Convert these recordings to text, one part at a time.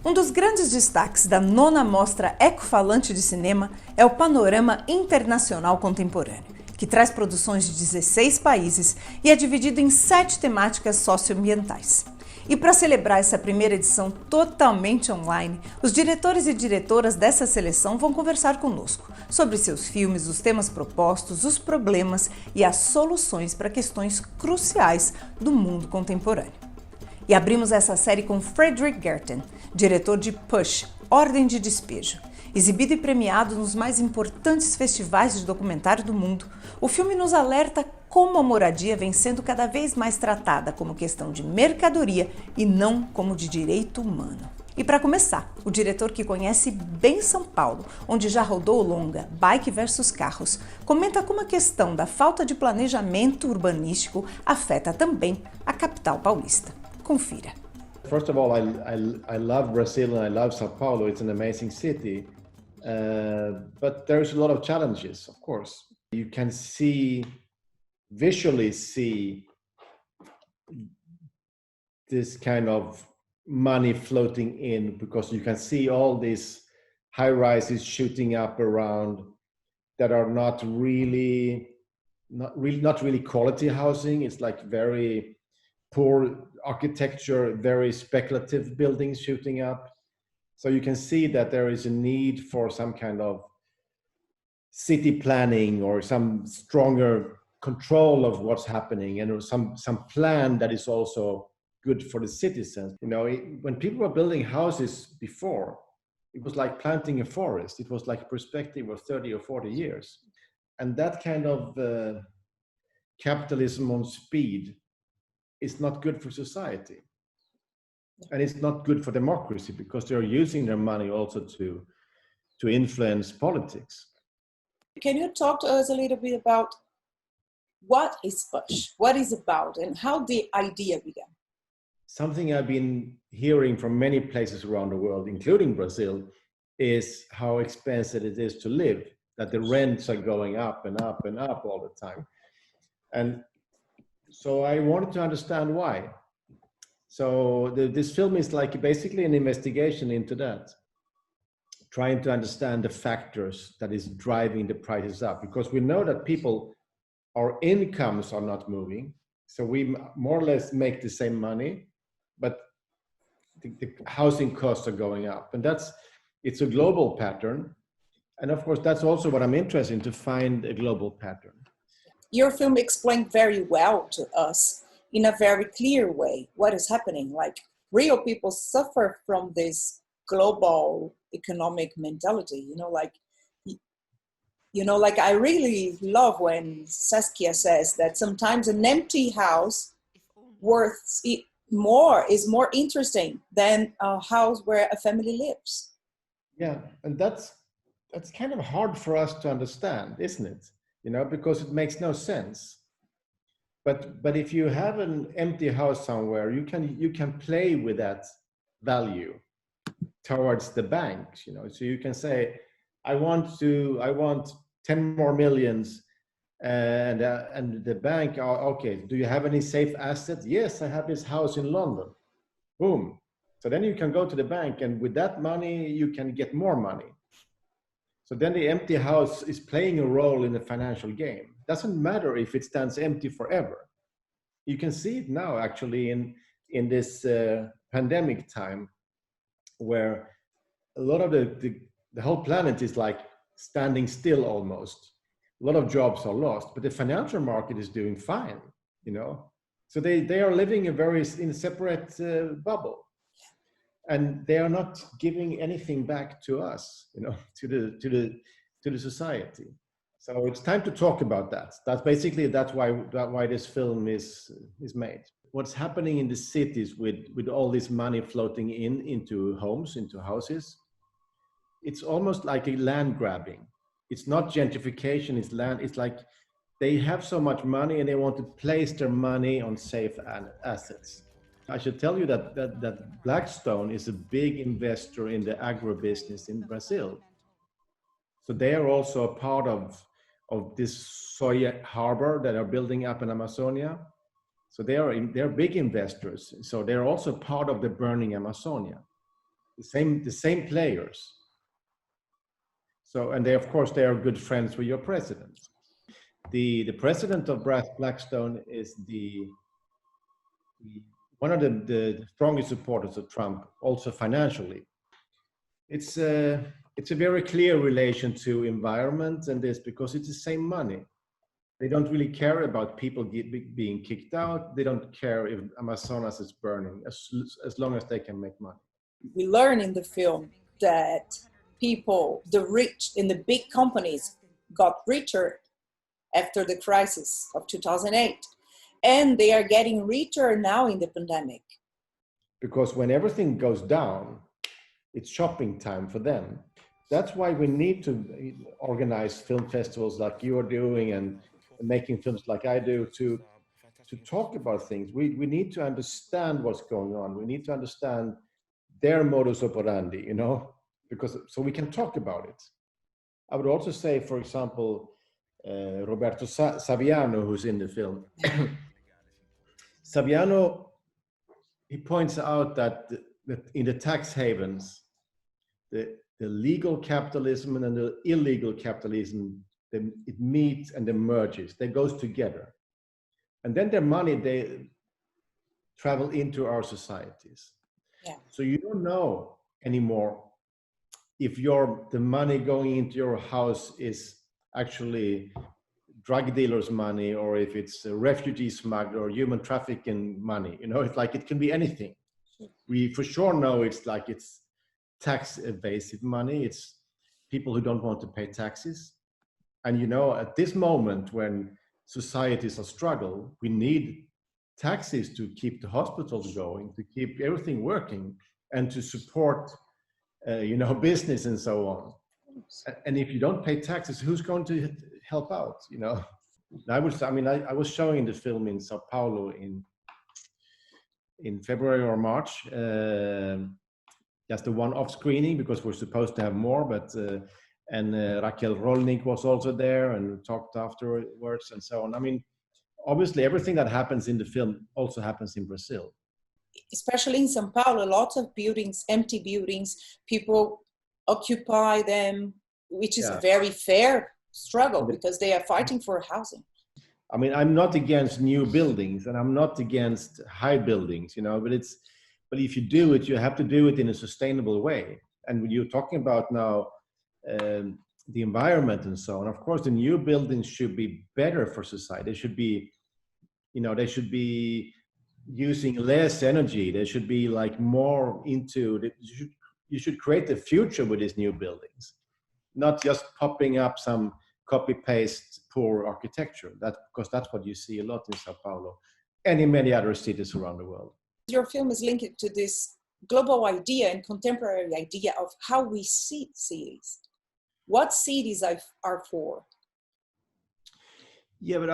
Um dos grandes destaques da nona Mostra Ecofalante de Cinema é o Panorama Internacional Contemporâneo, que traz produções de 16 países e é dividido em 7 temáticas socioambientais. E para celebrar essa primeira edição totalmente online, os diretores e diretoras dessa seleção vão conversar conosco sobre seus filmes, os temas propostos, os problemas e as soluções para questões cruciais do mundo contemporâneo. E abrimos essa série com Fredrik Gertten, diretor de Push, Ordem de Despejo. Exibido e premiado nos mais importantes festivais de documentário do mundo, o filme nos alerta como a moradia vem sendo cada vez mais tratada como questão de mercadoria e não como de direito humano. E para começar, o diretor que conhece bem São Paulo, onde já rodou o longa Bike versus Carros, comenta como a questão da falta de planejamento urbanístico afeta também a capital paulista. Confira. First of all, I love Brazil and I love Sao Paulo. It's an amazing city, but there's a lot of challenges, of course. You can visually see this kind of money floating in, because you can see all these high rises shooting up around that are not really quality housing. It's like very poor architecture, very speculative buildings shooting up. So you can see that there is a need for some kind of city planning or some stronger control of what's happening, and some plan that is also good for the citizens. You know, when people were building houses before, it was like planting a forest. It was like a perspective of 30 or 40 years. And that kind of capitalism on speed is not good for society. And it's not good for democracy, because they're using their money also to influence politics. Can you talk to us a little bit about what is Push, what is about, and how the idea began? Something I've been hearing from many places around the world, including Brazil, is how expensive it is to live, that the rents are going up and up and up all the time. And so I wanted to understand why. So this film is like basically an investigation into that, trying to understand the factors that is driving the prices up, because we know that our incomes are not moving. So we more or less make the same money, but the housing costs are going up. And it's a global pattern. And of course, that's also what I'm interested in, to find a global pattern. Your film explained very well to us in a very clear way what is happening. Like, real people suffer from this global economic mentality, like I really love when Saskia says that sometimes an empty house is more interesting than a house where a family lives. Yeah, and that's kind of hard for us to understand, isn't it? Because it makes no sense. But if you have an empty house somewhere, you can play with that value towards the banks. So you can say, I want 10 more millions, and the bank, okay, do you have any safe assets? Yes, I have this house in London. Boom. So then you can go to the bank, and with that money you can get more money. So then the empty house is playing a role in the financial game. Doesn't matter if it stands empty forever. You can see it now, actually, in this pandemic time, where a lot of the whole planet is like standing still almost. A lot of jobs are lost, but the financial market is doing fine, So they are living in a separate bubble. And they are not giving anything back to us, to the society. So it's time to talk about that. That's why this film is made. What's happening in the cities with all this money floating into homes, into houses, it's almost like a land grabbing. It's not gentrification, it's land. It's like they have so much money and they want to place their money on safe assets. I should tell you that Blackstone is a big investor in the agribusiness in Brazil. So they are also a part of this soya harbor that are building up in Amazonia. So they're big investors. So they're also part of the burning Amazonia. the same players. So, and they, of course, they are good friends with your president. The president of Blackstone is one of the strongest supporters of Trump, also financially. It's a very clear relation to environment and this, because it's the same money. They don't really care about people being kicked out. They don't care if Amazonas is burning, as long as they can make money. We learn in the film that people, the rich in the big companies, got richer after the crisis of 2008. And they are getting richer now in the pandemic. Because when everything goes down, it's shopping time for them. That's why we need to organize film festivals like you are doing and making films like I do to talk about things. We need to understand what's going on. We need to understand their modus operandi, you know, because so we can talk about it. I would also say, for example, Roberto Saviano, who's in the film. Saviano, he points out that in the tax havens, the legal capitalism and the illegal capitalism, it meets and emerges. They goes together. And then their money, they travel into our societies. Yeah. So you don't know anymore if the money going into your house is actually drug dealers' money, or if it's a refugee smuggler or human trafficking money. You know, it's like it can be anything. We for sure know it's tax evasive money. It's people who don't want to pay taxes. And you know, at this moment when societies are struggling, we need taxes to keep the hospitals going, to keep everything working, and to support, business and so on. And if you don't pay taxes, who's going to help out? You know, I was showing the film in Sao Paulo in February or March. Just the one-off screening because we're supposed to have more, but Raquel Rolnik was also there and talked afterwards and so on. I mean, obviously everything that happens in the film also happens in Brazil. Especially in São Paulo, lots of buildings, empty buildings, people occupy them, which is a very fair struggle because they are fighting for housing. I mean, I'm not against new buildings and I'm not against high buildings, you know, but if you do it, you have to do it in a sustainable way. And when you're talking about now the environment and so on, of course, the new buildings should be better for society. They should be, using less energy. They should be like more into, you should create the future with these new buildings, not just popping up some copy-paste poor architecture. Because that's what you see a lot in Sao Paulo and in many other cities around the world. Your film is linked to this global idea and contemporary idea of how we see cities. What cities are for? Yeah, but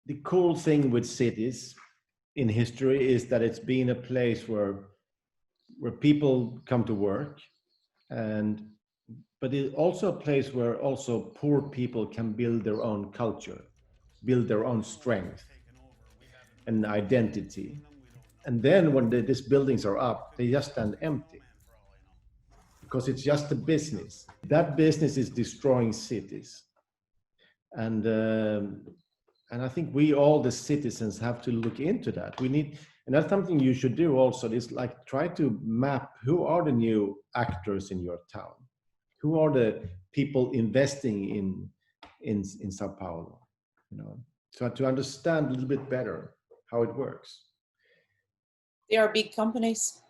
the cool thing with cities in history is that it's been a place where people come to work, but it's also a place where also poor people can build their own culture, build their own strength and identity. And then when these buildings are up, they just stand empty because it's just a business. That business is destroying cities. And I think we, all the citizens, have to look into that. And that's something you should do also, is like try to map who are the new actors in your town, who are the people investing in Sao Paulo, so to understand a little bit better how it works. There are big companies,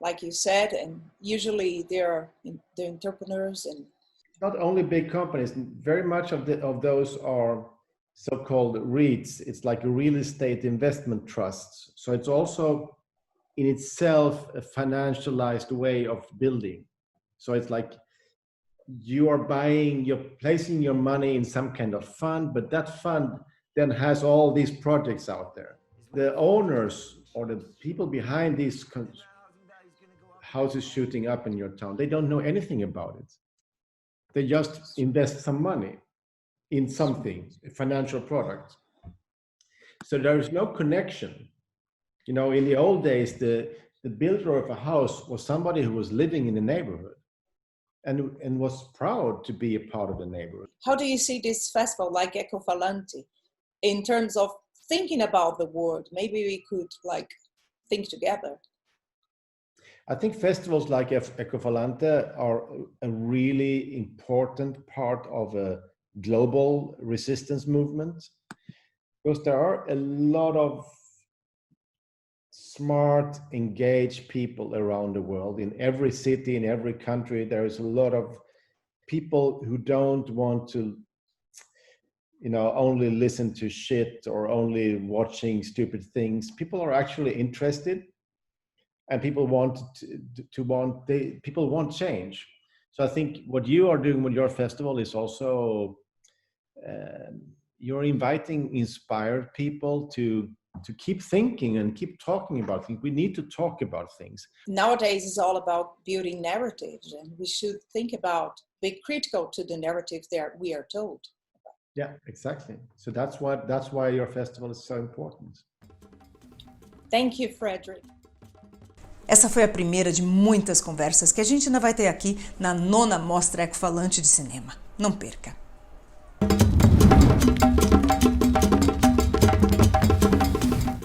like you said, and usually they're the entrepreneurs. And not only big companies, very much of those are so-called REITs. It's like a real estate investment trusts. So it's also in itself a financialized way of building. So it's like you're placing your money in some kind of fund, but that fund then has all these projects out there. The owners or the people behind these houses shooting up in your town, they don't know anything about it. They just invest some money in something, a financial product. So there is no connection. In the old days, the the builder of a house was somebody who was living in the neighborhood and was proud to be a part of the neighborhood. How do you see this festival like Ecofalante in terms of thinking about the world? Maybe we could think together. I think festivals like Ecofalante are a really important part of a global resistance movement, because there are a lot of smart, engaged people around the world. In every city, in every country, there is a lot of people who don't want to, only listen to shit or only watching stupid things. People are actually interested, and people want people want change. So I think what you are doing with your festival is also you're inviting inspired people to keep thinking and keep talking about things. We need to talk about things. Nowadays, it's all about building narratives, and we should think about being critical to the narratives that we are told. Yeah, exactly. So that's why your festival is so important. Thank you, Fredrik. Essa foi a primeira de muitas conversas que a gente ainda vai ter aqui na 9ª Mostra Ecofalante de Cinema. Não perca!